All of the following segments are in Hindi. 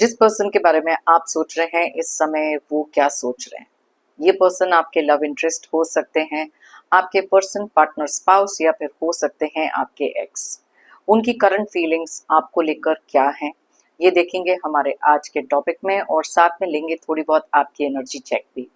जिस पर्सन के बारे में आप सोच रहे हैं इस समय वो क्या सोच रहे हैं। ये पर्सन आपके लव इंटरेस्ट हो सकते हैं, आपके पर्सन पार्टनर स्पाउस, या फिर हो सकते हैं आपके एक्स। उनकी करंट फीलिंग्स आपको लेकर क्या हैं, ये देखेंगे हमारे आज के टॉपिक में, और साथ में लेंगे थोड़ी बहुत आपकी एनर्जी चेक भी।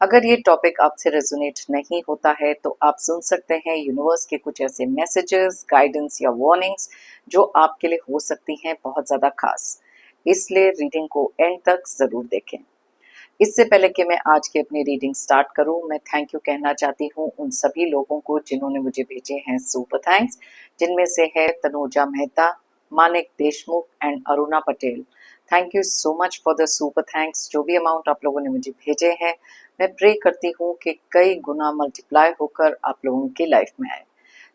अगर ये टॉपिक आपसे रेजोनेट नहीं होता है तो आप सुन सकते हैं यूनिवर्स के कुछ ऐसे मैसेजेस, गाइडेंस या वार्निंग्स जो आपके लिए हो सकती हैं बहुत ज़्यादा खास। इसलिए रीडिंग को एंड तक ज़रूर देखें। इससे पहले कि मैं आज की अपनी रीडिंग स्टार्ट करूं, मैं थैंक यू कहना चाहती हूं उन सभी लोगों को जिन्होंने मुझे भेजे हैं सुपर थैंक्स, जिनमें से है Tanuja Mehta, Manik Deshmukh and Aruna Patel. Thank you so much for the super thanks. जो भी अमाउंट आप लोगों ने मुझे भेजे हैं, मैं प्रे करती हूँ कि कई गुना मल्टीप्लाई होकर आप लोगों की लाइफ में आए।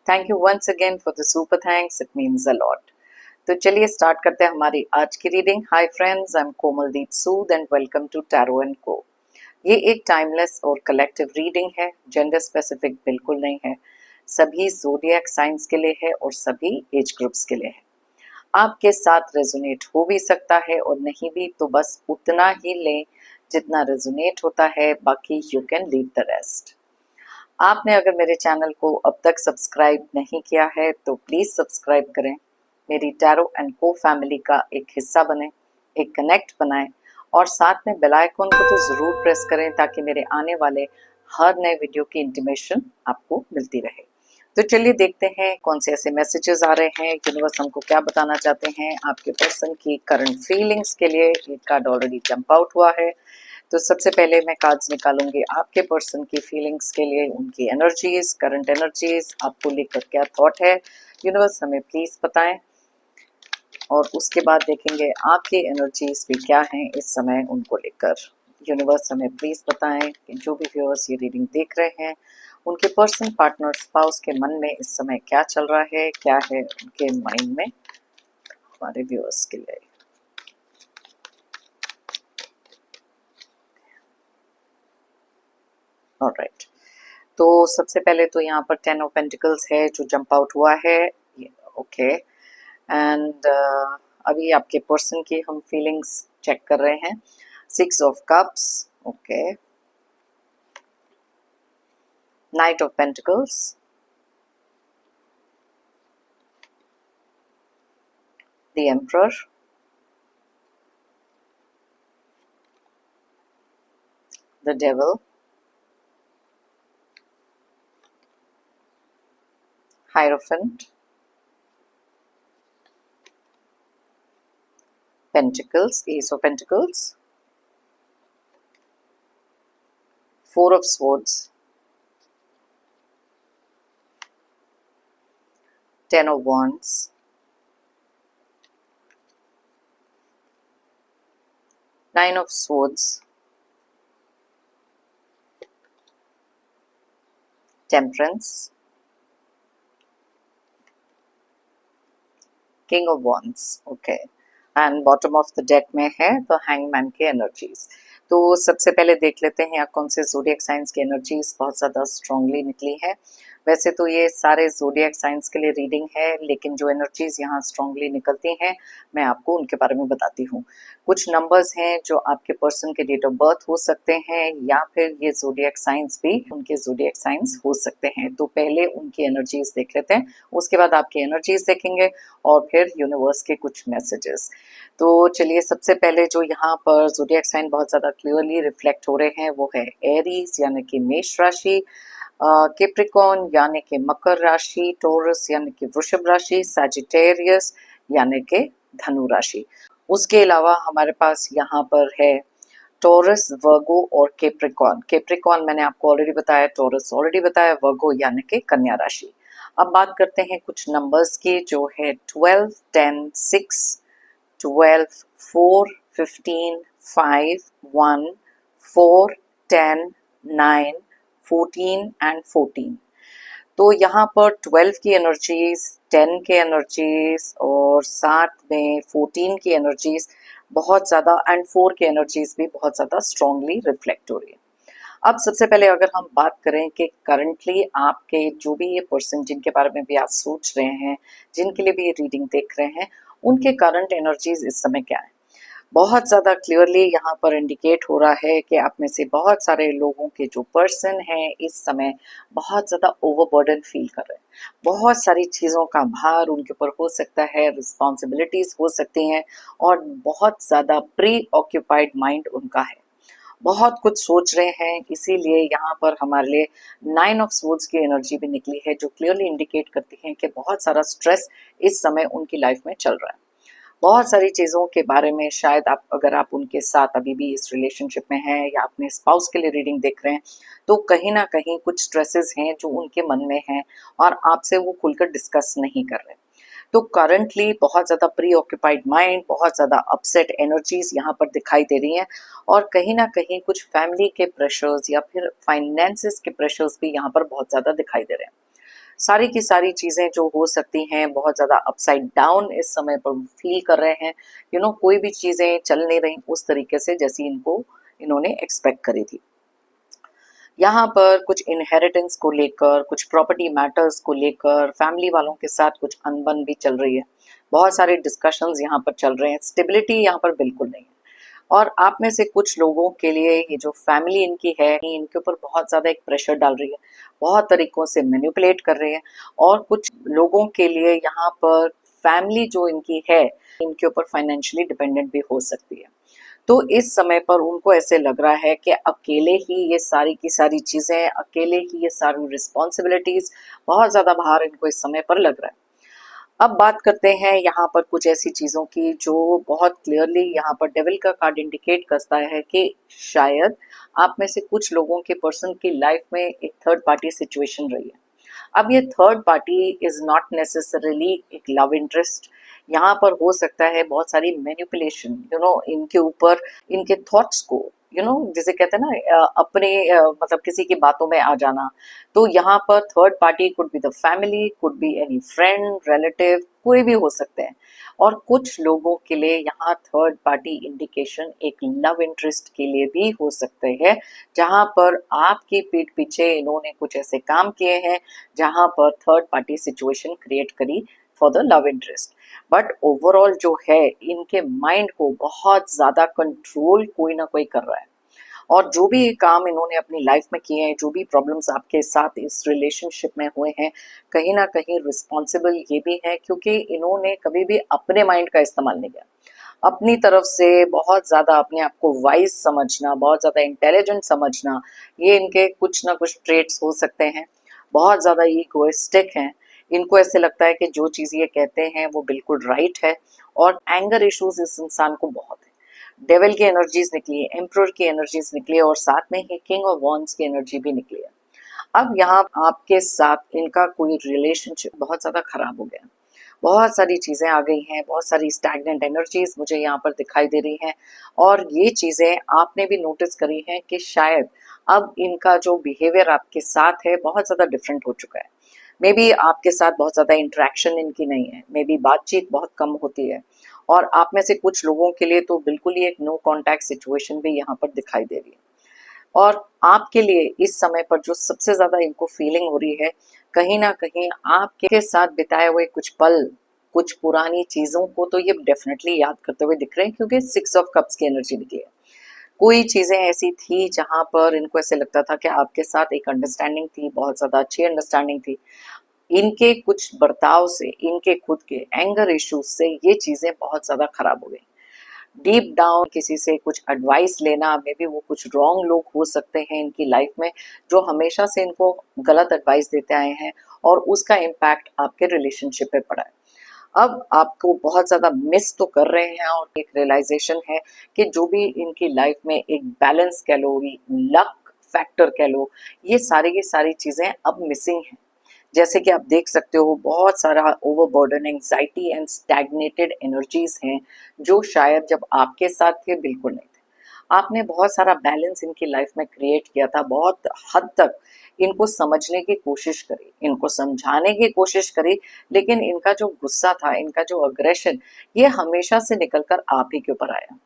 Thank you once again for the super thanks, it means a lot. तो चलिए स्टार्ट करते हैं हमारी आज की reading. Hi friends, I am Komaldeep Sood and welcome to tarot and co. ये एक टाइमलेस और कलेक्टिव रीडिंग है, जेंडर स्पेसिफिक बिल्कुल नहीं है। सभी ज़ोडिएक साइंस के लिए है और सभी एज ग्रुप्स के लिए है। आपके साथ रेजोनेट हो भी सकता है और नहीं भी, तो बस उतना ही लें जितना रेजोनेट होता है, बाकी you can leave the rest. आपने अगर मेरे चैनल को अब तक सब्सक्राइब नहीं किया है तो प्लीज़ सब्सक्राइब करें, मेरी टैरो एंड को फैमिली का एक हिस्सा बने, एक कनेक्ट बनाएं, और साथ में बेल आइकॉन को तो ज़रूर प्रेस करें ताकि मेरे आने वाले हर नए वीडियो की इंटीमेशन आपको मिलती रहे। तो चलिए देखते हैं कौन से ऐसे मैसेजेस आ रहे हैं, यूनिवर्स हमको क्या बताना चाहते हैं आपके पर्सन की करंट फीलिंग्स के लिए। एक कार्ड ऑलरेडी जंप आउट हुआ है, तो सबसे पहले मैं कार्ड्स निकालूंगी आपके पर्सन की फीलिंग्स के लिए, उनकी एनर्जीज, करंट एनर्जीज, आपको लेकर क्या थॉट है, यूनिवर्स हमें प्लीज बताएं। और उसके बाद देखेंगे आपकी एनर्जीज भी क्या हैं इस समय उनको लेकर। यूनिवर्स हमें प्लीज बताएं कि जो भी व्यूअर्स ये रीडिंग देख रहे हैं उनके पर्सन पार्टनर स्पाउस के मन में इस समय क्या चल रहा है, क्या है उनके माइंड में हमारे व्यूअर्स के लिए। ऑलराइट, तो सबसे पहले तो यहाँ पर 10 ऑफ पेंटिकल्स है जो जंप आउट हुआ है। ओके, एंड अभी आपके पर्सन की हम फीलिंग्स चेक कर रहे हैं। 6 of cups, okay, night of pentacles, the emperor, the devil, hierophant, Pentacles, Ace of Pentacles, 4 of Swords, 10 of Wands, Nine of Swords, Temperance, King of Wands, okay, and bottom of the deck में है तो हैंगमैन की एनर्जीज। तो सबसे पहले देख लेते हैं कौन से ज़ोडिएक साइंस की एनर्जीज बहुत ज़्यादा स्ट्रांगली निकली है। वैसे तो ये सारे ज़ोडिएक साइंस के लिए रीडिंग है, लेकिन जो एनर्जीज यहाँ स्ट्रांगली निकलती हैं मैं आपको उनके बारे में बताती हूँ। कुछ नंबर्स हैं जो आपके पर्सन के डेट ऑफ बर्थ हो सकते हैं, या फिर ये ज़ोडिएक साइंस भी उनके ज़ोडिएक साइंस हो सकते हैं। तो पहले उनकी एनर्जीज देख लेते हैं, उसके बाद आपकी एनर्जीज देखेंगे और फिर यूनिवर्स के कुछ मैसेजेस। तो चलिए सबसे पहले जो यहाँ पर ज़ोडिएक साइन बहुत ज़्यादा क्लियरली रिफ्लेक्ट हो रहे हैं वो है एरीज यानी कि मेष राशि, कैप्रिकॉर्न यानी कि मकर राशि, टोरस यानी कि वृषभ राशि, सैजिटेरियस यानी कि धनु राशि। उसके अलावा हमारे पास यहाँ पर है टोरस, वर्गो और कैप्रिकॉर्न। कैप्रिकॉर्न मैंने आपको ऑलरेडी बताया, टोरस ऑलरेडी बताया, वर्गो यानी कि कन्या राशि। अब बात करते हैं कुछ नंबर्स की, जो है 12, 10, 6, 12, 4, 15, 5, 1, 4, 10, 9, 14 एंड 14। तो यहाँ पर 12 की एनर्जीज, 10 के एनर्जीज और साथ में 14 की एनर्जीज बहुत ज़्यादा, एंड 4 की एनर्जीज भी बहुत ज़्यादा स्ट्रांगली रिफ्लेक्ट हो रही है। अब सबसे पहले अगर हम बात करें कि करंटली आपके जो भी ये पर्सन जिनके बारे में भी आप सोच रहे हैं, जिनके लिए भी ये रीडिंग देख रहे हैं, उनके करंट एनर्जीज इस समय क्या है। बहुत ज़्यादा क्लियरली यहाँ पर इंडिकेट हो रहा है कि आप में से बहुत सारे लोगों के जो पर्सन हैं इस समय बहुत ज़्यादा ओवरबर्डन फील कर रहे हैं। बहुत सारी चीज़ों का भार उनके ऊपर हो सकता है, रिस्पॉन्सिबिलिटीज़ हो सकती हैं और बहुत ज़्यादा प्री ऑक्यूपाइड माइंड उनका है। बहुत कुछ सोच रहे हैं, इसीलिए यहाँ पर हमारे लिए 9 ऑफ स्वॉर्ड्स की एनर्जी भी निकली है जो क्लियरली इंडिकेट करती है कि बहुत सारा स्ट्रेस इस समय उनकी लाइफ में चल रहा है। बहुत सारी चीज़ों के बारे में शायद आप अगर आप उनके साथ अभी भी इस रिलेशनशिप में हैं या अपने स्पाउस के लिए रीडिंग देख रहे हैं तो कहीं ना कहीं कुछ स्ट्रेसेस हैं जो उनके मन में हैं और आपसे वो खुलकर डिस्कस नहीं कर रहे। तो करंटली बहुत ज़्यादा प्री ऑक्यूपाइड माइंड, बहुत ज़्यादा अपसेट एनर्जीज यहाँ पर दिखाई दे रही हैं और कहीं ना कहीं कुछ फैमिली के प्रेशर्स या फिर फाइनेंसिस के प्रेशर्स भी यहाँ पर बहुत ज़्यादा दिखाई दे रहे हैं। सारी की सारी चीज़ें जो हो सकती हैं बहुत ज़्यादा अपसाइड डाउन इस समय पर फील कर रहे हैं। कोई भी चीज़ें चल नहीं रही उस तरीके से जैसी इन्होंने एक्सपेक्ट करी थी। यहाँ पर कुछ इनहेरिटेंस को लेकर, कुछ प्रॉपर्टी मैटर्स को लेकर फैमिली वालों के साथ कुछ अनबन भी चल रही है। बहुत सारे डिस्कशंस यहाँ पर चल रहे हैं। स्टेबिलिटी यहाँ पर बिल्कुल नहीं है और आप में से कुछ लोगों के लिए ये जो फैमिली इनकी है इनके ऊपर बहुत ज़्यादा एक प्रेशर डाल रही है, बहुत तरीकों से मैनिपुलेट कर रही है और कुछ लोगों के लिए यहाँ पर फैमिली जो इनकी है इनके ऊपर फाइनेंशियली डिपेंडेंट भी हो सकती है। तो इस समय पर उनको ऐसे लग रहा है कि अकेले ही ये सारी की सारी चीज़ें, अकेले ही ये सारी रिस्पॉन्सिबिलिटीज़, बहुत ज़्यादा भार इनको इस समय पर लग रहा है। अब बात करते हैं यहाँ पर कुछ ऐसी चीज़ों की जो बहुत क्लियरली यहाँ पर डेविल का कार्ड इंडिकेट करता है कि शायद आप में से कुछ लोगों के पर्सन की लाइफ में एक थर्ड पार्टी सिचुएशन रही है। अब ये third party is not necessarily एक लव इंटरेस्ट, यहाँ पर हो सकता है बहुत सारी मैनिपुलेशन इनके ऊपर, इनके थॉट्स को जिसे कहते हैं ना अपने मतलब किसी की बातों में आ जाना। तो यहाँ पर third party could be the family, could be any friend, relative, कोई भी हो सकते हैं। और कुछ लोगों के लिए यहाँ थर्ड पार्टी इंडिकेशन एक लव इंटरेस्ट के लिए भी हो सकते हैं, जहाँ पर आपकी पीठ पीछे इन्होंने कुछ ऐसे काम किए हैं जहाँ पर थर्ड पार्टी सिचुएशन क्रिएट करी for the love interest. But overall जो है इनके माइंड को बहुत ज्यादा कंट्रोल कोई ना कोई कर रहा है और जो भी काम इन्होंने अपनी लाइफ में किए हैं, जो भी प्रॉब्लम्स आपके साथ इस रिलेशनशिप में हुए हैं, कहीं ना कहीं रिस्पॉन्सिबल ये भी है क्योंकि इन्होंने कभी भी अपने माइंड का इस्तेमाल नहीं किया। अपनी तरफ से बहुत ज़्यादा अपने आप को वाइज समझना, बहुत ज़्यादा इंटेलिजेंट समझना, ये इनके कुछ ना कुछ ट्रेट्स हो सकते हैं। बहुत ज़्यादा ईगोइस्टिक हैं, इनको ऐसे लगता है कि जो चीज़ ये कहते हैं वो बिल्कुल राइट है और एंगर इश्यूज इस इंसान को बहुत है। डेविल की एनर्जीज निकली है, एम्परर की एनर्जीज निकली है और साथ में ही किंग ऑफ वॉन्ड्स की एनर्जी भी निकली है। अब यहाँ आपके साथ इनका कोई रिलेशनशिप बहुत ज़्यादा खराब हो गया, बहुत सारी चीज़ें आ गई हैं, बहुत सारी स्टैग्नेंट एनर्जीज मुझे यहाँ पर दिखाई दे रही हैं और ये चीज़ें आपने भी नोटिस करी हैं कि शायद अब इनका जो बिहेवियर आपके साथ है बहुत ज़्यादा डिफरेंट हो चुका है। मे बी आपके साथ बहुत ज़्यादा इंटरेक्शन इनकी नहीं है, मे बी बातचीत बहुत कम होती है और आप में से कुछ लोगों के लिए तो बिल्कुल ही एक नो कॉन्टैक्ट सिचुएशन भी यहाँ पर दिखाई दे रही है। और आपके लिए इस समय पर जो सबसे ज़्यादा इनको फीलिंग हो रही है, कहीं ना कहीं आपके साथ बिताए हुए कुछ पल, कुछ पुरानी चीज़ों को तो ये डेफिनेटली याद करते हुए दिख रहे हैं क्योंकि 6 ऑफ कप्स की एनर्जी निकली है। कोई चीज़ें ऐसी थी जहाँ पर इनको ऐसे लगता था कि आपके साथ एक अंडरस्टैंडिंग थी, बहुत ज़्यादा अच्छी अंडरस्टैंडिंग थी। इनके कुछ बर्ताव से, इनके खुद के एंगर इश्यूज से ये चीज़ें बहुत ज़्यादा खराब हो गई। डीप डाउन किसी से कुछ एडवाइस लेना, मे बी वो कुछ रॉन्ग लोग हो सकते हैं इनकी लाइफ में जो हमेशा से इनको गलत एडवाइस देते आए हैं और उसका इम्पैक्ट आपके रिलेशनशिप पे पड़ा है। अब आपको बहुत ज़्यादा मिस तो कर रहे हैं और एक रियलाइजेशन है कि जो भी इनकी लाइफ में एक बैलेंस कह लो, लक फैक्टर कह लो, ये सारी की सारी चीज़ें अब मिसिंग हैं। जैसे कि आप देख सकते हो बहुत सारा overburden, anxiety and stagnated energies हैं जो शायद जब आपके साथ थे बिल्कुल नहीं थे। आपने बहुत सारा बैलेंस इनकी लाइफ में क्रिएट किया था, बहुत हद तक इनको समझने की कोशिश करी, इनको समझाने की कोशिश करी, लेकिन इनका जो गुस्सा था, इनका जो अग्रेशन, ये हमेशा से निकल कर आप ही के ऊपर आया।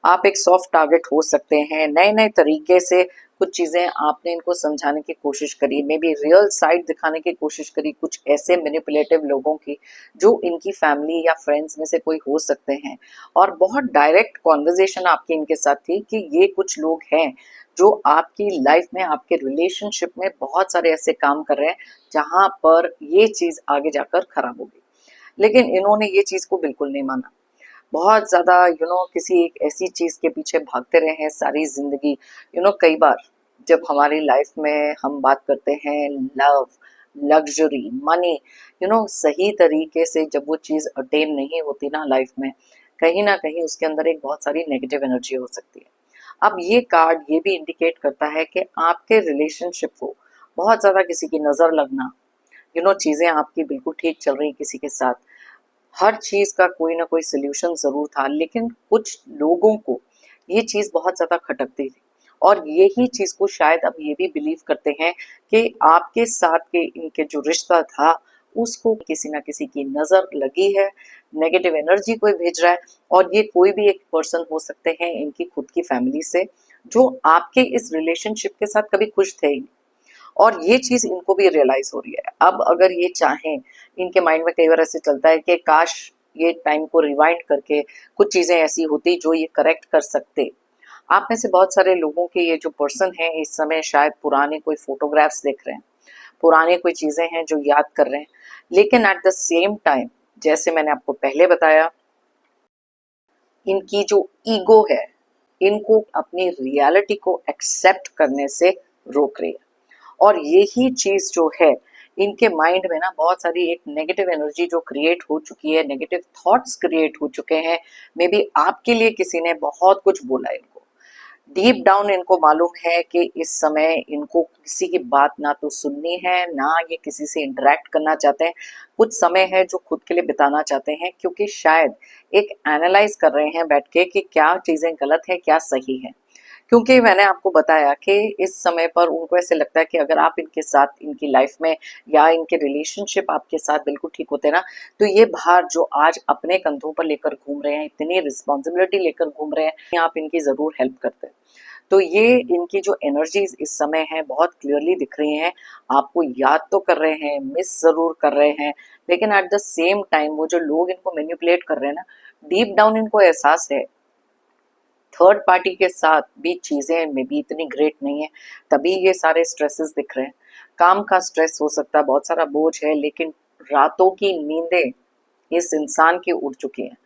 आप एक सॉफ्ट टारगेट हो सकते हैं, नए नए तरीके से कुछ चीजें आपने इनको समझाने की कोशिश करी, मे बी रियल साइड दिखाने की कोशिश करी कुछ ऐसे मैनिपुलेटिव लोगों की जो इनकी फैमिली या फ्रेंड्स में से कोई हो सकते हैं, और बहुत डायरेक्ट कॉन्वर्जेशन आपकी इनके साथ थी कि ये कुछ लोग हैं जो आपकी लाइफ में, आपके रिलेशनशिप में बहुत सारे ऐसे काम कर रहे हैं जहां पर ये चीज आगे जाकर खराब होगी। लेकिन इन्होंने ये चीज को बिल्कुल नहीं माना, बहुत ज्यादा किसी एक ऐसी चीज के पीछे भागते रहे हैं सारी जिंदगी। कई बार जब हमारी लाइफ में हम बात करते हैं लव, लग्जरी, मनी, सही तरीके से जब वो चीज अटेन नहीं होती ना कहीं उसके अंदर एक बहुत सारी नेगेटिव एनर्जी हो सकती है। अब ये कार्ड ये भी इंडिकेट करता है कि आपके रिलेशनशिप को बहुत ज्यादा किसी की नजर लगना, चीजें आपकी बिल्कुल ठीक चल रही किसी के साथ, हर चीज का कोई ना कोई सोल्यूशन जरूर था, लेकिन कुछ लोगों को ये चीज बहुत ज्यादा खटकती थी और यही चीज को शायद अब ये भी बिलीव करते हैं कि आपके साथ के इनके जो रिश्ता था उसको किसी ना किसी की नजर लगी है, नेगेटिव एनर्जी कोई भेज रहा है। और ये कोई भी एक पर्सन हो सकते हैं इनकी खुद की फैमिली से, जो आपके इस रिलेशनशिप के साथ कभी खुश थे ही नहीं। और ये चीज इनको भी रियलाइज हो रही है। अब अगर ये चाहें, इनके माइंड में कई बार ऐसे चलता है कि काश ये टाइम को रिवाइंड करके कुछ चीजें ऐसी होती जो ये करेक्ट कर सकते। आप में से बहुत सारे लोगों के ये जो पर्सन है इस समय शायद पुराने कोई फोटोग्राफ्स देख रहे हैं, पुराने कोई चीजें हैं जो याद कर रहे हैं, लेकिन एट द सेम टाइम जैसे मैंने आपको पहले बताया, इनकी जो ईगो है इनको अपनी रियलिटी को एक्सेप्ट करने से रोक रही है। और यही चीज जो है इनके माइंड में ना बहुत सारी एक नेगेटिव एनर्जी जो क्रिएट हो चुकी है, नेगेटिव थॉट्स क्रिएट हो चुके हैं। मे बी आपके लिए किसी ने बहुत कुछ बोला इनको, डीप डाउन इनको मालूम है कि इस समय इनको किसी की बात ना तो सुननी है, ना ये किसी से इंटरेक्ट करना चाहते हैं। कुछ समय है जो खुद के लिए बिताना चाहते हैं, क्योंकि शायद एक एनालाइज कर रहे हैं बैठ के कि क्या चीजें गलत है क्या सही है। क्योंकि मैंने आपको बताया कि इस समय पर उनको ऐसे लगता है कि अगर आप इनके साथ इनकी लाइफ में या इनके रिलेशनशिप आपके साथ बिल्कुल ठीक होते ना, तो ये भार जो आज अपने कंधों पर लेकर घूम रहे हैं, इतनी रिस्पॉन्सिबिलिटी लेकर घूम रहे हैं, आप इनकी जरूर हेल्प करते हैं। तो ये इनकी जो एनर्जीज इस समय है बहुत क्लियरली दिख रही हैं। आपको याद तो कर रहे हैं, मिस जरूर कर रहे हैं, लेकिन एट द सेम टाइम वो जो लोग इनको मैनिपुलेट कर रहे हैं ना, डीप डाउन इनको एहसास है थर्ड पार्टी के साथ भी चीजें में भी इतनी ग्रेट नहीं है, तभी ये सारे स्ट्रेसेस दिख रहे हैं। काम का स्ट्रेस हो सकता है, बहुत सारा बोझ है, लेकिन रातों की नींदें इस इंसान की उड़ चुकी हैं,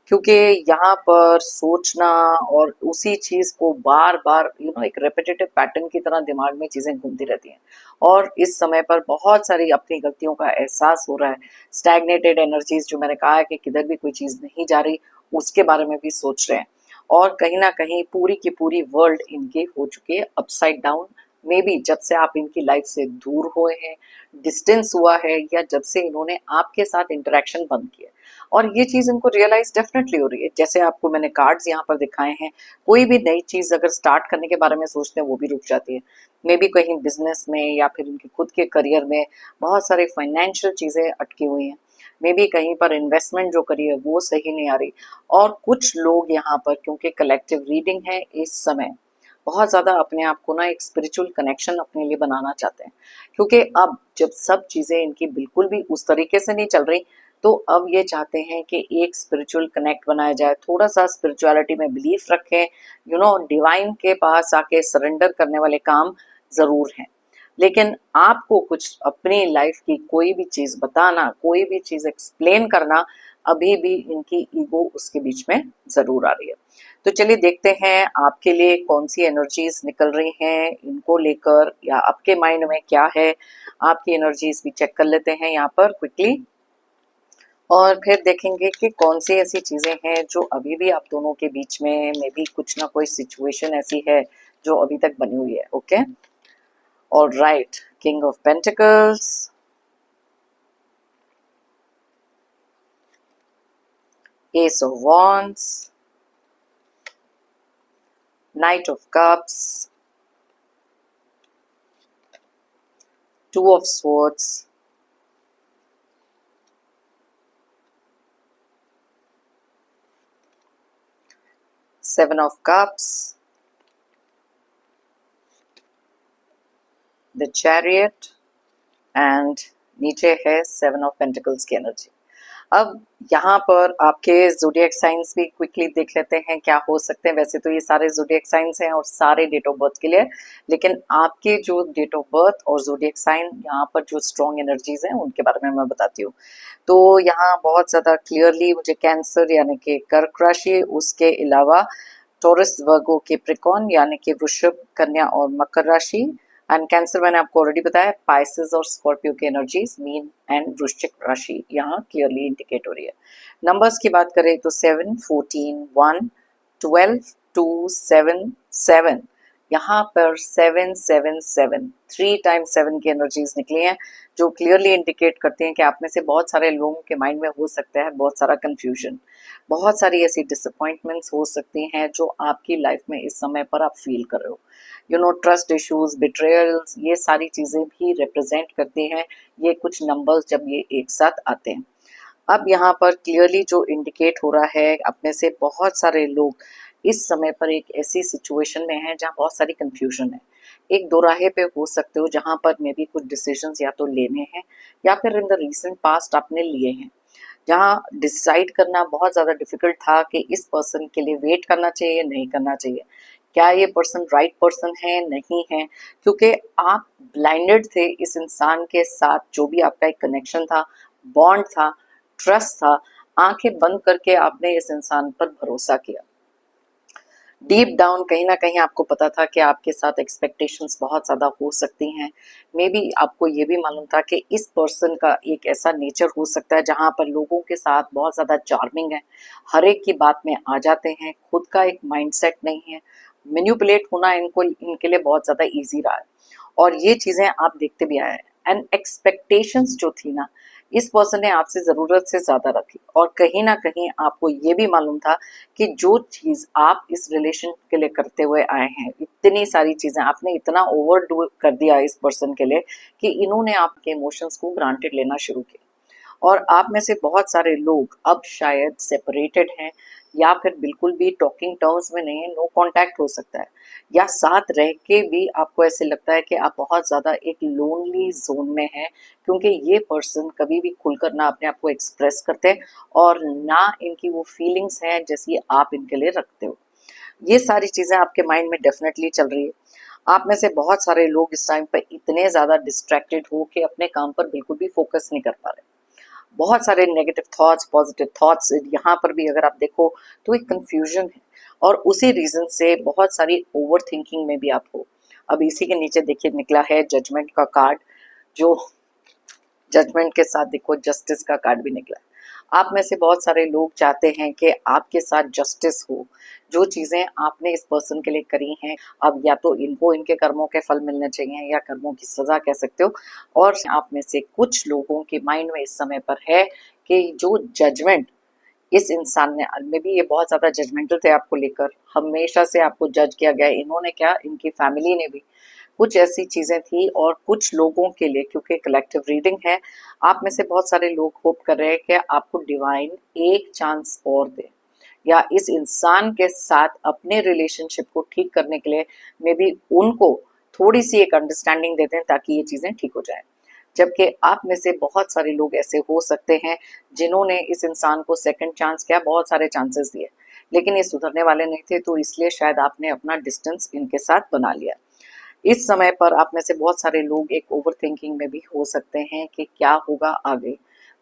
क्योंकि यहाँ पर सोचना और उसी चीज को बार बार एक रेपिटेटिव पैटर्न की तरह दिमाग में चीजें घूमती रहती हैं। और इस समय पर बहुत सारी अपनी गलतियों का एहसास हो रहा है, स्टैग्नेटेड एनर्जीज जो मैंने कहा है कि किधर भी कोई चीज नहीं जा रही उसके बारे में भी सोच रहे हैं। और कहीं ना कहीं पूरी की पूरी वर्ल्ड इनकी हो चुकी है अपसाइड डाउन। मे बी जब से आप इनकी लाइफ से दूर हुए हैं, डिस्टेंस हुआ है, या जब से इन्होंने आपके साथ इंटरेक्शन बंद किया, और ये चीज इनको रियलाइज डेफिनेटली हो रही है। जैसे आपको मैंने कार्ड्स यहाँ पर दिखाए हैं, कोई भी नई चीज अगर स्टार्ट करने के बारे में सोचते हैं वो भी रुक जाती है। मे बी कहीं बिजनेस में या फिर इनके खुद के करियर में बहुत सारे फाइनेंशियल चीजें अटकी हुई हैं, मे बी कहीं पर इन्वेस्टमेंट जो करी है वो सही नहीं आ रही। और कुछ लोग यहाँ पर, क्योंकि कलेक्टिव रीडिंग है इस समय, बहुत ज्यादा अपने आप को ना एक स्पिरिचुअल कनेक्शन अपने लिए बनाना चाहते हैं, क्योंकि अब जब सब चीजें इनकी बिल्कुल भी उस तरीके से नहीं चल रही, तो अब ये चाहते हैं कि एक स्पिरिचुअल कनेक्ट बनाया जाए, थोड़ा सा स्पिरिचुअलिटी में बिलीफ रखें, डिवाइन के पास आके सरेंडर करने वाले काम जरूर हैं। लेकिन आपको कुछ अपनी लाइफ की कोई भी चीज बताना, कोई भी चीज एक्सप्लेन करना, अभी भी इनकी ईगो उसके बीच में जरूर आ रही है। तो चलिए देखते हैं आपके लिए कौन सी एनर्जीज निकल रही हैं इनको लेकर, या आपके माइंड में क्या है। आपकी एनर्जीज भी चेक कर लेते हैं यहाँ पर क्विकली, और फिर देखेंगे कि कौन सी ऐसी चीजें हैं जो अभी भी आप दोनों के बीच में मे बी कुछ ना कोई सिचुएशन ऐसी है जो अभी तक बनी हुई है। Okay, all right, king of pentacles, S of wands, night of cups, two of swords, seven of cups, the chariot and नीचे है 7 ऑफ पेंटिकल्स की एनर्जी। अब यहाँ पर आपके ज़ोडिएक साइंस भी क्विकली देख लेते हैं क्या हो सकते हैं। वैसे तो ये सारे ज़ोडिएक साइंस हैं और सारे डेट ऑफ बर्थ के लिए, लेकिन आपके जो डेट ऑफ बर्थ और ज़ोडिएक साइन यहाँ पर जो स्ट्रॉन्ग एनर्जीज हैं उनके बारे में मैं बताती हूँ। तो यहाँ बहुत ज़्यादा क्लियरली मुझे कैंसर यानी कि कर्क राशि, उसके अलावा टॉरस, वर्गो, कैप्रिकॉर्न यानी कि वृषभ, कन्या और मकर राशि, एंड कैंसर मैंने आपको ऑलरेडी बताया, पाइसेस और स्कॉर्पियो की एनर्जीज, मीन एंड वृश्चिक राशि यहाँ क्लियरली इंडिकेट हो रही है। नंबर्स की बात करें तो 7, 14, 1, 12, 2, 7, 7, यहाँ पर 7, 7, 7 3 टाइम्स 7 की एनर्जीज निकली हैं, जो क्लियरली इंडिकेट करती हैं कि आप में से बहुत सारे लोगों के माइंड में हो सकता है बहुत सारा कंफ्यूजन, बहुत सारी ऐसी डिसअपॉइंटमेंट्स हो सकती हैं जो आपकी लाइफ में इस समय पर आप फील कर रहे हो। यू नो, ट्रस्ट इश्यूज, बिट्रेयल्स, ये सारी चीज़ें भी रिप्रेजेंट करती हैं ये कुछ नंबर्स जब ये एक साथ आते हैं। अब यहाँ पर क्लियरली जो इंडिकेट हो रहा है, अपने से बहुत सारे लोग इस समय पर एक ऐसी सिचुएशन में हैं जहाँ बहुत सारी कंफ्यूजन है। एक दो राहे पे हो सकते हो जहाँ पर मे बी कुछ डिसीजंस या तो लेने हैं या फिर इन द रिसेंट पास्ट आपने लिए हैं, जहाँ डिसाइड करना बहुत ज़्यादा डिफिकल्ट था कि इस पर्सन के लिए वेट करना चाहिए नहीं करना चाहिए, क्या ये पर्सन राइट पर्सन है नहीं है, क्योंकि आप ब्लाइंडेड थे इस इंसान के साथ। जो भी आपका एक कनेक्शन था, बॉन्ड था, ट्रस्ट था, आंखें बंद करके आपने इस इंसान पर भरोसा किया। डीप डाउन कहीं ना कहीं आपको पता था कि आपके साथ एक्सपेक्टेशंस बहुत ज़्यादा हो सकती हैं। मे बी आपको ये भी मालूम था कि इस पर्सन का एक ऐसा नेचर हो सकता है जहाँ पर लोगों के साथ बहुत ज़्यादा चार्मिंग है, हर एक की बात में आ जाते हैं, खुद का एक माइंडसेट नहीं है, मैनिपुलेट होना इनके लिए बहुत ज़्यादा ईजी रहा है और ये चीज़ें आप देखते भी आए हैं। एंड एक्सपेक्टेशंस जो थी ना, इस पर्सन ने आपसे ज़रूरत से ज़्यादा रखी और कहीं ना कहीं आपको ये भी मालूम था कि जो चीज़ आप इस रिलेशन के लिए करते हुए आए हैं, इतनी सारी चीज़ें आपने इतना ओवरडू कर दिया इस पर्सन के लिए कि इन्होंने आपके इमोशंस को ग्रांटेड लेना शुरू किया। और आप में से बहुत सारे लोग अब शायद सेपरेटेड हैं या फिर बिल्कुल भी टॉकिंग टर्म्स में नहीं है, नो कांटेक्ट हो सकता है, या साथ रह के भी आपको ऐसे लगता है कि आप बहुत ज़्यादा एक लोनली जोन में हैं, क्योंकि ये पर्सन कभी भी खुलकर ना अपने आप को एक्सप्रेस करते और ना इनकी वो फीलिंग्स हैं जैसी आप इनके लिए रखते हो। ये सारी चीज़ें आपके माइंड में डेफिनेटली चल रही है। आप में से बहुत सारे लोग इस टाइम पर इतने ज़्यादा डिस्ट्रैक्टेड हो कि अपने काम पर बिल्कुल भी फोकस नहीं कर पा रहे। बहुत सारे नेगेटिव थॉट्स, पॉजिटिव थॉट्स, यहाँ पर भी अगर आप देखो तो एक कंफ्यूजन है और उसी रीजन से बहुत सारी ओवर थिंकिंग में भी आप हो। अब इसी के नीचे देखिए निकला है जजमेंट का कार्ड, जो जजमेंट के साथ देखो जस्टिस का कार्ड भी निकला है। आप में से बहुत सारे लोग चाहते हैं कि आपके साथ जस्टिस हो, जो चीज़ें आपने इस पर्सन के लिए करी हैं, अब या तो इनको इनके कर्मों के फल मिलने चाहिए या कर्मों की सज़ा कह सकते हो। और आप में से कुछ लोगों के माइंड में इस समय पर है कि जो जजमेंट इस इंसान ने, में भी ये बहुत ज़्यादा जजमेंटल थे आपको लेकर, हमेशा से आपको जज किया गया, इन्होंने क्या इनकी फैमिली ने भी, कुछ ऐसी चीज़ें थी। और कुछ लोगों के लिए, क्योंकि कलेक्टिव रीडिंग है, आप में से बहुत सारे लोग होप कर रहे हैं कि आपको डिवाइन एक चांस और दे या इस इंसान के साथ अपने रिलेशनशिप को ठीक करने के लिए मे बी उनको थोड़ी सी एक अंडरस्टैंडिंग देते हैं ताकि ये चीज़ें ठीक हो जाएं। जबकि आप में से बहुत सारे लोग ऐसे हो सकते हैं जिन्होंने इस इंसान को सेकंड चांस किया, बहुत सारे चांसेस दिए, लेकिन ये सुधरने वाले नहीं थे, तो इसलिए शायद आपने अपना डिस्टेंस इनके साथ बना लिया। इस समय पर आप में से बहुत सारे लोग एक ओवर थिंकिंग में भी हो सकते हैं कि क्या होगा आगे।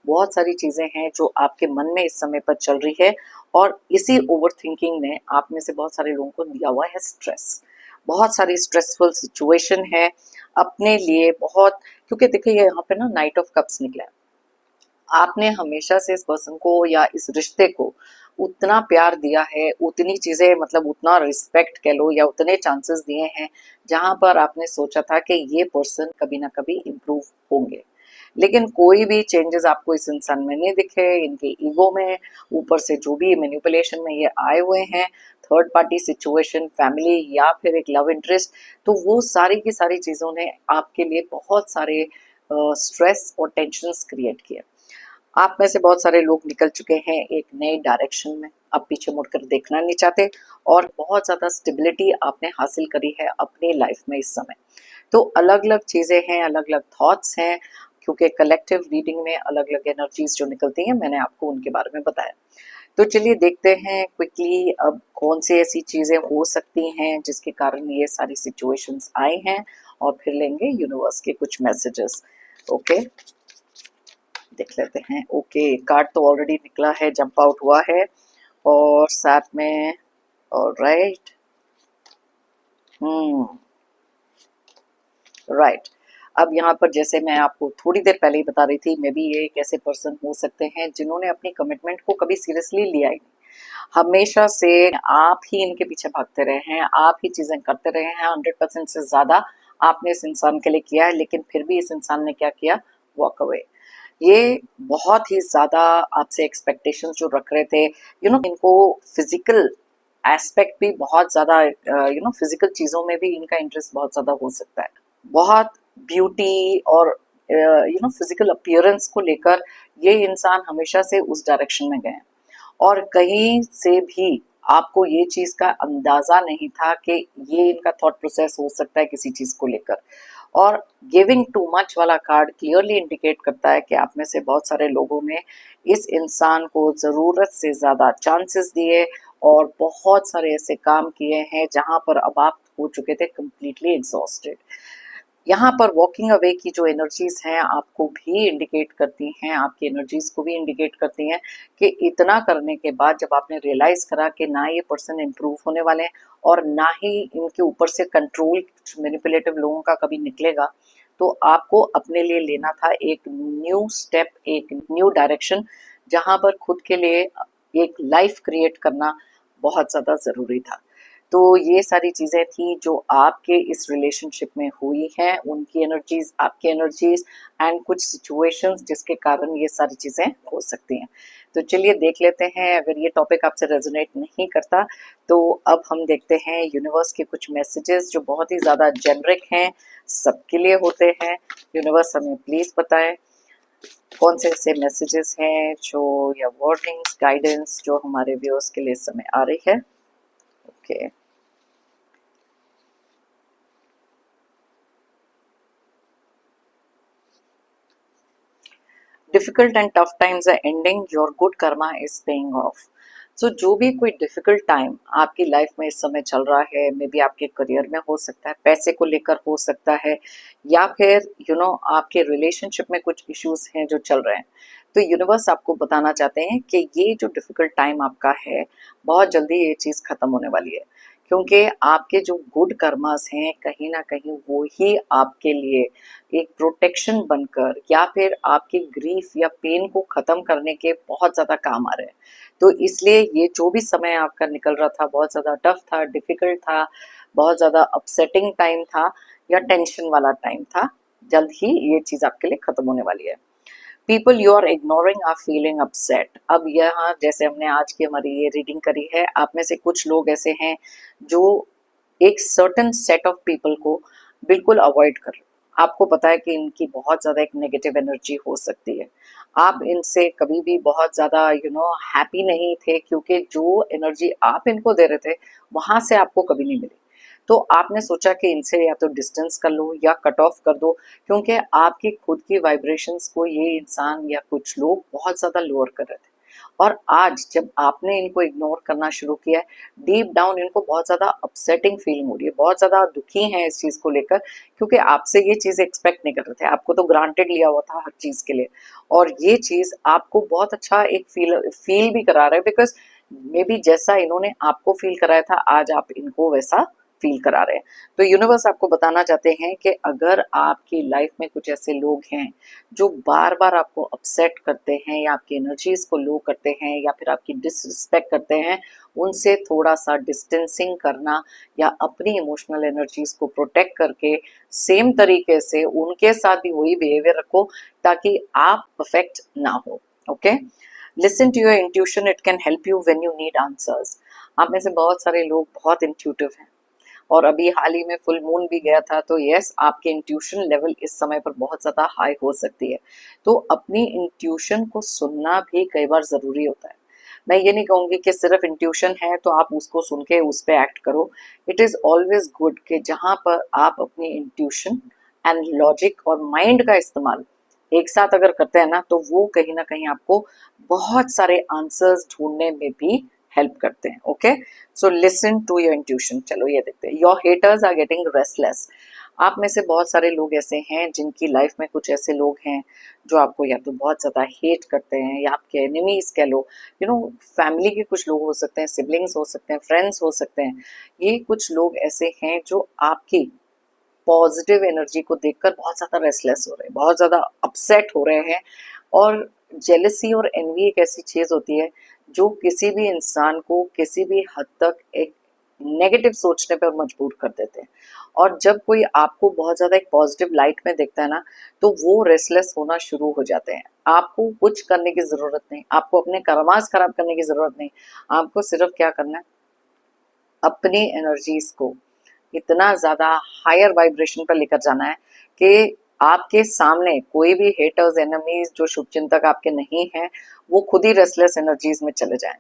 बहुत सारी चीज़ें हैं जो आपके मन में इस समय पर चल रही है और इसी ओवर थिंकिंग ने आप में से बहुत सारे लोगों को दिया हुआ है स्ट्रेस। बहुत सारी स्ट्रेसफुल सिचुएशन है अपने लिए बहुत, क्योंकि देखिए यहाँ पे ना नाइट ऑफ कप्स निकला है। आपने हमेशा से इस पर्सन को या इस रिश्ते को उतना प्यार दिया है, उतनी चीज़ें, मतलब उतना रिस्पेक्ट कह लो या उतने चांसेस दिए हैं जहाँ पर आपने सोचा था कि ये पर्सन कभी ना कभी इम्प्रूव होंगे, लेकिन कोई भी चेंजेस आपको इस इंसान में नहीं दिखे। इनके ईगो में, ऊपर से जो भी मैनिपुलेशन में ये आए हुए हैं, थर्ड पार्टी सिचुएशन, फैमिली या फिर एक लव इंटरेस्ट, तो वो सारी की सारी चीज़ों ने आपके लिए बहुत सारे स्ट्रेस और टेंशन्स क्रिएट किए। आप में से बहुत सारे लोग निकल चुके हैं एक नए डायरेक्शन में, अब पीछे मुड़कर देखना नहीं चाहते और बहुत ज़्यादा स्टेबिलिटी आपने हासिल करी है अपनी लाइफ में इस समय। तो अलग अलग चीजें हैं, अलग अलग थॉट्स हैं, क्योंकि कलेक्टिव रीडिंग में अलग अलग एनर्जीज जो निकलती हैं, मैंने आपको उनके बारे में बताया। तो चलिए देखते हैं क्विकली अब कौन सी ऐसी चीजें हो सकती हैं जिसके कारण ये सारी सिचुएशंस आए हैं, और फिर लेंगे यूनिवर्स के कुछ मैसेजेस। ओके, देख लेते हैं। ओके, कार्ड तो ऑलरेडी निकला है, जंप आउट हुआ है, और साथ में ऑलराइट, राइट। अब यहाँ पर जैसे मैं आपको थोड़ी देर पहले ही बता रही थी, मे बी ये एक ऐसे पर्सन हो सकते हैं जिन्होंने अपनी कमिटमेंट को कभी सीरियसली लिया ही नहीं। हमेशा से आप ही इनके पीछे भागते रहे हैं, आप ही चीजें करते रहे हैं, 100% से ज्यादा आपने इस इंसान के लिए किया है, लेकिन फिर भी इस इंसान ने क्या किया, वॉक अवे। ये बहुत ही ज्यादा आपसे एक्सपेक्टेशंस जो रख रहे थे, इनको फिजिकल एस्पेक्ट भी बहुत ज्यादा, फिजिकल चीजों में भी इनका इंटरेस्ट बहुत ज्यादा हो सकता है। बहुत ब्यूटी और फिजिकल अपीयरेंस को लेकर ये इंसान हमेशा से उस डायरेक्शन में गए हैं, और कहीं से भी आपको ये चीज का अंदाजा नहीं था कि ये इनका थॉट प्रोसेस हो सकता है किसी चीज को लेकर। और गिविंग टू मच वाला कार्ड क्लियरली इंडिकेट करता है कि आप में से बहुत सारे लोगों में इस इंसान को जरूरत से ज्यादा चांसेस दिए, और बहुत सारे ऐसे काम किए हैं जहां पर अब आप हो चुके थे कंप्लीटली एग्जॉस्टेड। यहाँ पर वॉकिंग अवे की जो एनर्जीज हैं आपको भी इंडिकेट करती हैं, आपकी एनर्जीज को भी इंडिकेट करती हैं कि इतना करने के बाद जब आपने रियलाइज करा कि ना ये पर्सन इम्प्रूव होने वाले हैं, और ना ही इनके ऊपर से कंट्रोल मैनिपुलेटिव लोगों का कभी निकलेगा, तो आपको अपने लिए लेना था एक न्यू स्टेप, एक न्यू डायरेक्शन, जहां पर खुद के लिए एक लाइफ क्रिएट करना बहुत ज्यादा जरूरी था। तो ये सारी चीजें थी जो आपके इस रिलेशनशिप में हुई हैं, उनकी एनर्जीज, आपकी एनर्जीज, एंड कुछ सिचुएशंस जिसके कारण ये सारी चीजें हो सकती हैं। तो चलिए देख लेते हैं, अगर ये टॉपिक आपसे रेजोनेट नहीं करता तो अब हम देखते हैं यूनिवर्स के कुछ मैसेजेस जो बहुत ही ज्यादा जेनरिक हैं, सबके लिए होते हैं। यूनिवर्स हमें प्लीज बताएं कौन से ऐसे मैसेजेस हैं जो, या वार्निंग्स, गाइडेंस जो हमारे व्यूअर्स के लिए इस समय आ रही है। Okay, difficult and tough times are ending, your good karma is paying off. So जो भी कोई डिफिकल्ट टाइम आपकी लाइफ में इस समय चल रहा है, मे बी आपके करियर में हो सकता है, पैसे को लेकर हो सकता है, या फिर आपके रिलेशनशिप में कुछ इश्यूज हैं जो चल रहे हैं, तो यूनिवर्स आपको बताना चाहते हैं कि ये जो डिफिकल्ट टाइम आपका है, बहुत जल्दी ये चीज खत्म होने वाली है, क्योंकि आपके जो गुड कर्मास हैं कहीं ना कहीं वो ही आपके लिए एक प्रोटेक्शन बनकर, या फिर आपकी ग्रीफ या पेन को खत्म करने के बहुत ज्यादा काम आ रहे हैं। तो इसलिए ये जो भी समय आपका निकल रहा था, बहुत ज्यादा टफ था, डिफिकल्ट था, बहुत ज्यादा अपसेटिंग टाइम था, या टेंशन वाला टाइम था, जल्द ही ये चीज आपके लिए खत्म होने वाली है। People you are ignoring are feeling upset. अब यहाँ जैसे हमने आज की हमारी ये रीडिंग करी है, आप में से कुछ लोग ऐसे हैं जो एक सर्टन सेट ऑफ पीपल को बिल्कुल अवॉइड कर रहे हो। आपको पता है कि इनकी बहुत ज्यादा एक नेगेटिव एनर्जी हो सकती है, आप इनसे कभी भी बहुत ज्यादा हैप्पी नहीं थे, क्योंकि जो एनर्जी आप इनको दे रहे थे वहां से आपको कभी नहीं मिली। तो आपने सोचा कि इनसे या तो डिस्टेंस कर लो या कट ऑफ कर दो, क्योंकि आपकी खुद की वाइब्रेशंस को ये इंसान या कुछ लोग बहुत ज्यादा लोअर कर रहे थे। और आज जब आपने इनको इग्नोर करना शुरू किया है, डीप डाउन इनको बहुत ज्यादा अपसेटिंग फीलिंग हो रही है, बहुत ज्यादा दुखी हैं इस चीज को लेकर, क्योंकि आपसे ये चीज एक्सपेक्ट नहीं कर रहे थे, आपको तो ग्रांटेड लिया हुआ था हर चीज के लिए, और ये चीज आपको बहुत अच्छा एक फील भी करा रहा है, बिकॉज मे बी जैसा इन्होंने आपको फील कराया था, आज आप इनको वैसा फील करा रहे हैं। तो यूनिवर्स आपको बताना चाहते हैं कि अगर आपकी लाइफ में कुछ ऐसे लोग हैं जो बार बार आपको अपसेट करते हैं, या आपकी एनर्जीज को लो करते हैं, या फिर आपकी डिसरिस्पेक्ट करते हैं, उनसे थोड़ा सा डिस्टेंसिंग करना, या अपनी इमोशनल एनर्जीज को प्रोटेक्ट करके सेम तरीके से उनके साथ भी वही बिहेवियर रखो, ताकि आप अफेक्ट ना हो। Okay, listen to your intuition, it can help you when you need answers. आप में से बहुत सारे लोग बहुत इंट्यूटिव हैं, और अभी हाल ही में फुल मून भी गया था, तो यस, आपके इंट्यूशन लेवल इस समय पर बहुत ज्यादा हाई हो सकती है। तो अपनी इंट्यूशन को सुनना भी कई बार जरूरी होता है। मैं ये नहीं कहूँगी कि सिर्फ इंट्यूशन है तो आप उसको सुन के उस पर एक्ट करो। इट इज़ ऑलवेज गुड कि जहाँ पर आप अपनी इंट्यूशन एंड लॉजिक और माइंड का इस्तेमाल एक साथ अगर करते हैं ना, तो वो कहीं ना कहीं आपको बहुत सारे आंसर्स ढूंढने में भी हेल्प करते हैं। Okay, so listen to your intuition. चलो ये देखते हैं। Your haters are getting restless. आप में से बहुत सारे लोग ऐसे हैं जिनकी लाइफ में कुछ ऐसे लोग हैं जो आपको या तो बहुत ज्यादा हेट करते हैं या आपके एनिमीज कह लो, यू नो, फैमिली के कुछ लोग हो सकते हैं, सिबलिंग्स हो सकते हैं, फ्रेंड्स हो सकते हैं। ये कुछ लोग ऐसे हैं जो आपकी पॉजिटिव एनर्जी को देखकर बहुत ज्यादा रेस्टलेस हो रहे हैं, बहुत ज्यादा अपसेट हो रहे हैं। और जेलसी और एनवी एक ऐसी चीज होती है जो किसी भी इंसान को किसी भी हद तक एक नेगेटिव सोचने पर मजबूर कर देते हैं। और जब कोई आपको बहुत ज्यादा एक पॉजिटिव लाइट में देखता है ना, तो वो रेस्टलेस होना शुरू हो जाते हैं। आपको कुछ करने की जरूरत नहीं, आपको अपने कर्मास खराब करने की जरूरत नहीं। आपको सिर्फ क्या करना है, अपनी एनर्जीज को इतना ज्यादा हायर वाइब्रेशन पर लेकर जाना है कि आपके सामने कोई भी हेटर्स, एनिमीज जो शुभचिंतक आपके नहीं हैं, वो खुद ही रेस्टलेस एनर्जीज में चले जाएं।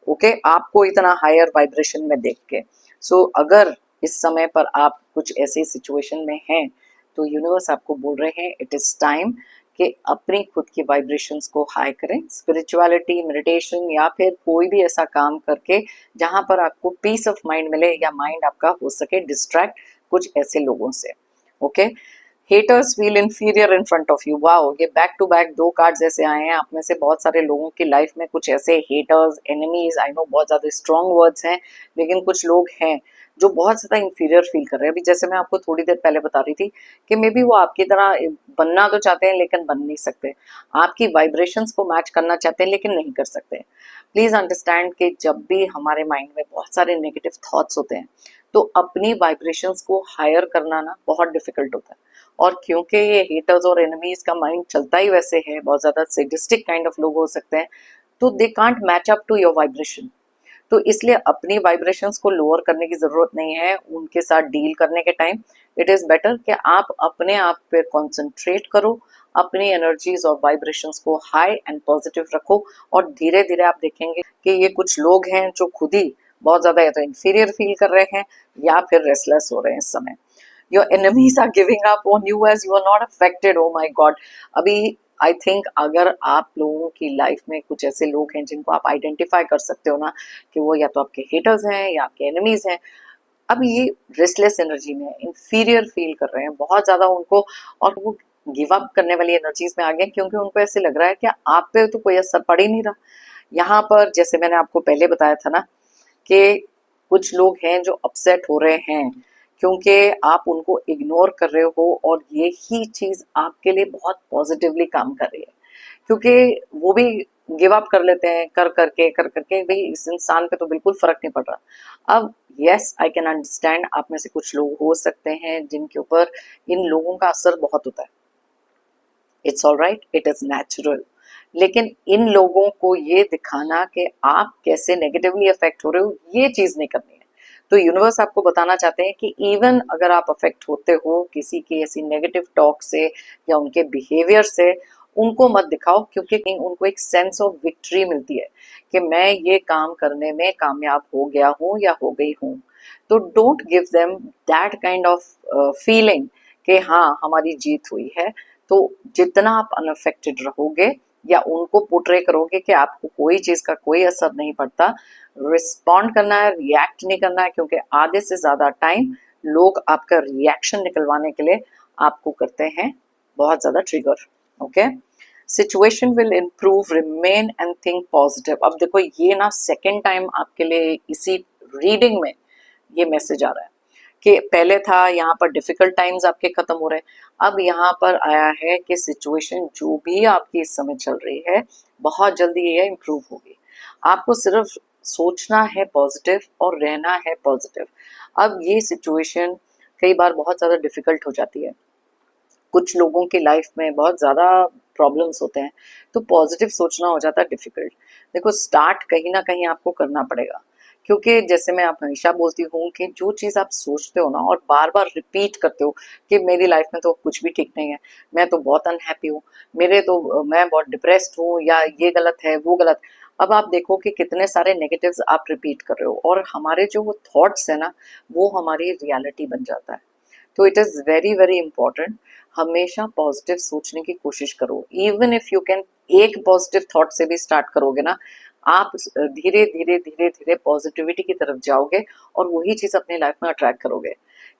ओके, आपको इतना हायर वाइब्रेशन में देख के। सो अगर इस समय पर आप कुछ ऐसी सिचुएशन में हैं, तो यूनिवर्स आपको बोल रहे हैं इट इज टाइम कि अपनी खुद की वाइब्रेशंस को हाई करें। स्पिरिचुअलिटी, मेडिटेशन या फिर कोई भी ऐसा काम करके जहां पर आपको पीस ऑफ माइंड मिले या माइंड आपका हो सके डिस्ट्रैक्ट कुछ ऐसे लोगों से। Okay, haters feel inferior in front of you. Wow, ये बैक टू बैक दो कार्ड्स ऐसे आए हैं। आप में से बहुत सारे लोगों की लाइफ में कुछ ऐसे हेटर्स, एनिमीज, आई नो बहुत ज्यादा स्ट्रॉन्ग वर्ड्स हैं, लेकिन कुछ लोग हैं जो बहुत ज्यादा इंफीरियर फील कर रहे हैं। अभी जैसे मैं आपको थोड़ी देर पहले बता रही थी कि मे बी वो आपकी तरह बनना तो चाहते हैं लेकिन बन नहीं सकते, आपकी वाइब्रेशंस को मैच करना चाहते हैं लेकिन नहीं कर सकते। प्लीज अंडरस्टैंड कि जब भी हमारे माइंड में बहुत सारे नेगेटिव थॉट्स होते हैं, तो अपनी वाइब्रेशंस को हायर करना ना बहुत डिफिकल्ट होता है। और क्योंकि ये हेटर्स और एनिमीज का माइंड चलता ही वैसे है, बहुत ज्यादा सेडिस्टिक काइंड ऑफ लोग हो सकते हैं, तो they can't match up to your vibration. तो इसलिए अपनी वाइब्रेशंस को लोअर करने की जरूरत नहीं है उनके साथ डील करने के टाइम। इट इज बेटर कि आप अपने आप पे कॉन्सेंट्रेट करो, अपनी एनर्जीज और वाइब्रेशंस को हाई एंड पॉजिटिव रखो। और धीरे धीरे आप देखेंगे कि ये कुछ लोग हैं जो खुद ही बहुत ज्यादा या तो इंफीरियर फील कर रहे हैं या फिर रेस्टलेस हो रहे हैं इस समय। Your enemies are giving up on you as you are not affected. Oh my God, अभी आई थिंक अगर आप लोगों की लाइफ में कुछ ऐसे लोग हैं जिनको आप आइडेंटिफाई कर सकते हो ना कि वो या तो आपके हेटर्स हैं या आपके एनिमीज हैं, अब ये रेस्टलेस एनर्जी में इंफीरियर फील कर रहे हैं बहुत ज्यादा उनको, और वो गिव अप करने वाली एनर्जीज में आ गए क्योंकि उनको ऐसे लग रहा है कि आप पे तो कोई असर पड़ ही नहीं रहा। यहाँ पर जैसे मैंने आपको पहले बताया था ना कि कुछ लोग हैं जो अपसेट हो रहे हैं क्योंकि आप उनको इग्नोर कर रहे हो, और यही चीज आपके लिए बहुत पॉजिटिवली काम कर रही है क्योंकि वो भी गिव अप कर लेते हैं कर करके भाई इस इंसान पे तो बिल्कुल फर्क नहीं पड़ रहा। अब यस, आई कैन अंडरस्टैंड आप में से कुछ लोग हो सकते हैं जिनके ऊपर इन लोगों का असर बहुत होता है। It's all right, it is natural. लेकिन इन लोगों को ये दिखाना कि आप कैसे नेगेटिवली अफेक्ट हो रहे हो, ये चीज नहीं करनी है। तो यूनिवर्स आपको बताना चाहते हैं कि इवन अगर आप अफेक्ट होते हो किसी की ऐसी नेगेटिव टॉक से या उनके बिहेवियर से, उनको मत दिखाओ क्योंकि उनको एक सेंस ऑफ विक्ट्री मिलती है कि मैं ये काम करने में कामयाब हो गया हूं या हो गई हूं। तो don't give them that kind of feeling कि हाँ हमारी जीत हुई है। तो जितना आप अनअफेक्टेड रहोगे या उनको पोर्ट्रे करोगे कि आपको कोई चीज का कोई असर नहीं पड़ता, रिस्पॉन्ड करना है, रिएक्ट नहीं करना है, क्योंकि आधे से ज्यादा टाइम लोग आपका रिएक्शन निकलवाने के लिए आपको करते हैं बहुत ज्यादा trigger. Okay, situation will improve, remain and think positive. अब देखो ये ना सेकेंड टाइम आपके लिए इसी रीडिंग में ये मैसेज आ रहा है कि पहले था यहाँ पर डिफिकल्ट टाइम्स आपके खत्म हो रहे हैं, अब यहाँ पर आया है कि सिचुएशन जो भी आपकी इस समय चल रही है बहुत जल्दी ये इम्प्रूव होगी। आपको सिर्फ सोचना है पॉजिटिव और रहना है पॉजिटिव। अब ये सिचुएशन कई बार बहुत ज्यादा डिफिकल्ट हो जाती है, कुछ लोगों की लाइफ में बहुत ज्यादा प्रॉब्लम्स होते हैं, तो पॉजिटिव सोचना हो जाता है डिफिकल्ट। देखो स्टार्ट कहीं ना कहीं आपको करना पड़ेगा, क्योंकि जैसे मैं आप हमेशा बोलती हूँ कि जो चीज आप सोचते हो ना और बार बार रिपीट करते हो कि मेरी लाइफ में तो कुछ भी ठीक नहीं है, मैं तो बहुत अनहैप्पी हूँ, मैं बहुत डिप्रेस्ड हूँ, या ये गलत है वो गलत। अब आप देखो कि कितने सारे नेगेटिव्स आप रिपीट कर रहे हो, और हमारे जो वो थॉट्स है ना, वो हमारी रियलिटी बन जाता है। तो it is very very important, हमेशा पॉजिटिव सोचने की कोशिश करो। इवन इफ यू कैन, एक पॉजिटिव थॉट से भी स्टार्ट करोगे ना, आप धीरे धीरे धीरे धीरे पॉजिटिविटी की तरफ जाओगे और वही चीज़ अपनी लाइफ में अट्रैक्ट करोगे।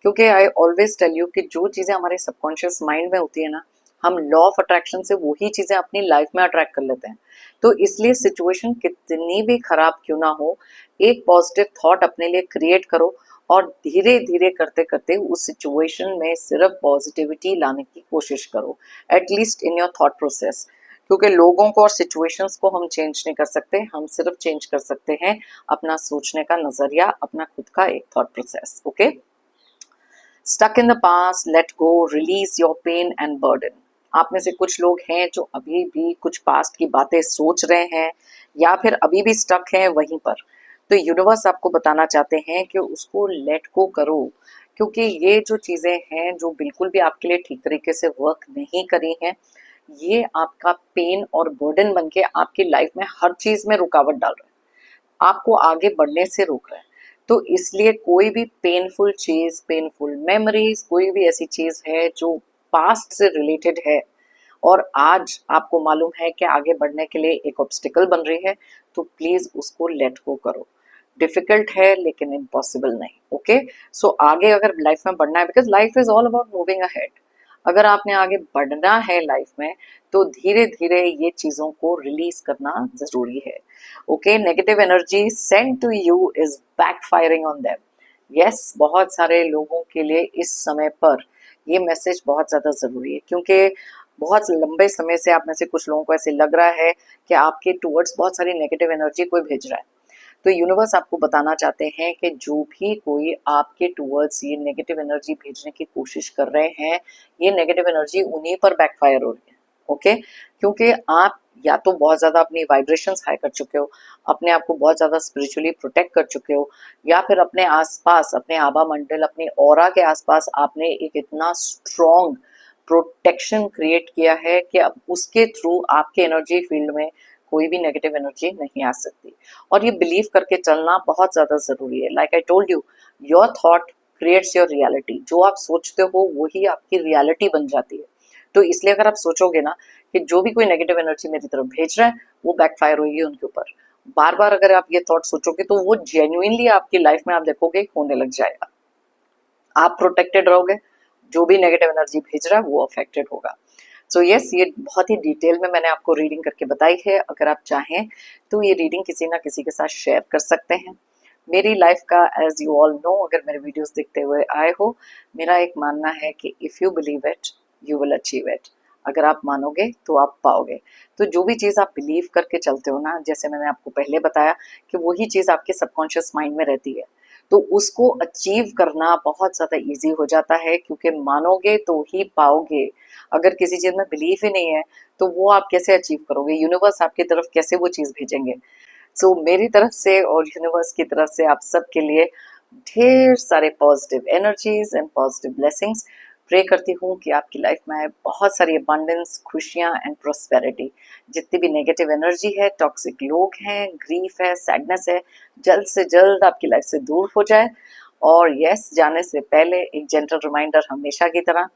क्योंकि आई ऑलवेज टेल यू कि जो चीज़ें हमारे सबकॉन्शियस माइंड में होती है ना, हम लॉ ऑफ अट्रैक्शन से वही चीज़ें अपनी लाइफ में अट्रैक्ट कर लेते हैं। तो इसलिए सिचुएशन कितनी भी खराब क्यों ना हो, एक पॉजिटिव थॉट अपने लिए क्रिएट करो और धीरे धीरे करते करते उस सिचुएशन में सिर्फ पॉजिटिविटी लाने की कोशिश करो, at least in your thought process. क्योंकि लोगों को और सिचुएशंस को हम चेंज नहीं कर सकते, हम सिर्फ चेंज कर सकते हैं अपना सोचने का नजरिया, अपना खुद का एक thought process. Okay, stuck in the past, let go, release your pain and burden. आप में से कुछ लोग हैं जो अभी भी कुछ पास्ट की बातें सोच रहे हैं या फिर अभी भी स्टक हैं वहीं पर। तो यूनिवर्स आपको बताना चाहते हैं कि उसको लेट गो करो, क्योंकि ये जो चीज़ें हैं जो बिल्कुल भी आपके लिए ठीक तरीके से वर्क नहीं करी हैं, ये आपका पेन और बर्डन बन के आपकी लाइफ में हर चीज़ में रुकावट डाल रहा है, आपको आगे बढ़ने से रोक रहा है। तो इसलिए कोई भी पेनफुल चीज़, पेनफुल मेमोरीज, कोई भी ऐसी चीज़ है जो पास्ट से रिलेटेड है और आज आपको मालूम है कि आगे बढ़ने के लिए एक ऑब्स्टिकल बन रही है, तो प्लीज उसको लेट गो करो। डिफिकल्ट है लेकिन इम्पॉसिबल नहीं। ओके, सो आगे अगर लाइफ में बढ़ना है, because life is all about moving ahead, अगर आपने आगे बढ़ना है लाइफ में, तो धीरे धीरे ये चीजों को रिलीज करना जरूरी है। Okay, negative energy send to you is backfiring on them. Yes, बहुत सारे लोगों के लिए इस समय पर ये मैसेज बहुत ज्यादा जरूरी है, क्योंकि बहुत लंबे समय से आप में से कुछ लोगों को ऐसे लग रहा है कि आपके टूवर्ड्स बहुत सारी नेगेटिव एनर्जी कोई भेज रहा है। तो यूनिवर्स आपको बताना चाहते हैं कि जो भी कोई आपके टूवर्ड्स ये नेगेटिव एनर्जी भेजने की कोशिश कर रहे हैं, ये नेगेटिव एनर्जी उन्हीं पर बैकफायर हो रही है। ओके, क्योंकि आप या तो बहुत ज्यादा अपनी वाइब्रेशंस हाई कर चुके हो, अपने आप को बहुत ज्यादा स्पिरिचुअली प्रोटेक्ट कर चुके हो, या फिर अपने आसपास, अपने आभा मंडल, अपने ऑरा के आसपास आपने एक इतना स्ट्रॉन्ग प्रोटेक्शन क्रिएट किया है कि अब उसके थ्रू आपके एनर्जी फील्ड में कोई भी नेगेटिव एनर्जी नहीं आ सकती। और ये बिलीव करके चलना बहुत ज्यादा जरूरी है। Like I told you, your thought creates your reality. जो आप सोचते हो वही आपकी रियलिटी बन जाती है। तो इसलिए अगर आप सोचोगे ना कि जो भी कोई नेगेटिव एनर्जी मेरी तरफ भेज रहा है, वो बैकफायर होगी उनके ऊपर, बार बार अगर आप ये थॉट सोचोगे तो वो जेन्युइनली आपकी लाइफ में आप देखोगे होने लग जाएगा। आप प्रोटेक्टेड रहोगे, जो भी नेगेटिव एनर्जी भेज रहा है वो अफेक्टेड होगा। सो यस, ये बहुत ही डिटेल में मैंने आपको रीडिंग करके बताई है। अगर आप चाहें तो ये रीडिंग किसी ना किसी के साथ शेयर कर सकते हैं। मेरी लाइफ का, एज यू ऑल नो, अगर मेरे वीडियोस देखते हुए आए हो, मेरा एक मानना है कि if you believe it you will achieve it. अगर आप मानोगे तो आप पाओगे। तो जो भी चीज़ आप बिलीव करके चलते हो ना, जैसे मैंने आपको पहले बताया कि वही चीज़ आपके सबकॉन्शियस माइंड में रहती है, तो उसको अचीव करना बहुत ज़्यादा इजी हो जाता है, क्योंकि मानोगे तो ही पाओगे। अगर किसी चीज़ में बिलीव ही नहीं है तो वो आप कैसे अचीव करोगे, यूनिवर्स आपकी तरफ कैसे वो चीज़ भेजेंगे। सो मेरी तरफ से और यूनिवर्स की तरफ से आप सबके लिए ढेर सारे positive energies and positive blessings. Pray करती हूँ कि आपकी लाइफ में आए बहुत सारी अबंडेंस, खुशियाँ एंड प्रोस्पेरिटी। जितनी भी नेगेटिव एनर्जी है, टॉक्सिक लोग हैं, ग्रीफ है, सैडनेस है, जल्द से जल्द आपकी लाइफ से दूर हो जाए। और यस, जाने से पहले एक जेंटल रिमाइंडर हमेशा की तरह,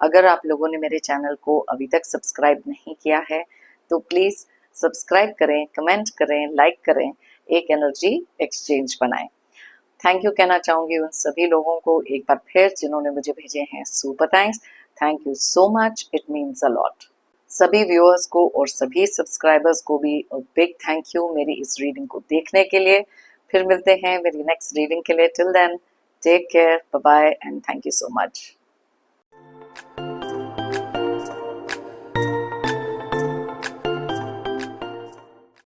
अगर आप लोगों ने मेरे चैनल को अभी तक सब्सक्राइब नहीं किया है तो प्लीज़ सब्सक्राइब करें, कमेंट करें, लाइक करें, एक एनर्जी एक्सचेंज बनाएं। थैंक यू कहना चाहूंगी उन सभी लोगों को एक बार फिर जिन्होंने मुझे भेजे हैं super thanks. Thank you so much, it means a lot. सभी व्यूअर्स को और सभी सब्सक्राइबर्स को भी बिग थैंक यू मेरी इस रीडिंग को देखने के लिए। फिर मिलते हैं मेरी नेक्स्ट रीडिंग के लिए। Till then, take care, bye bye and thank you so much.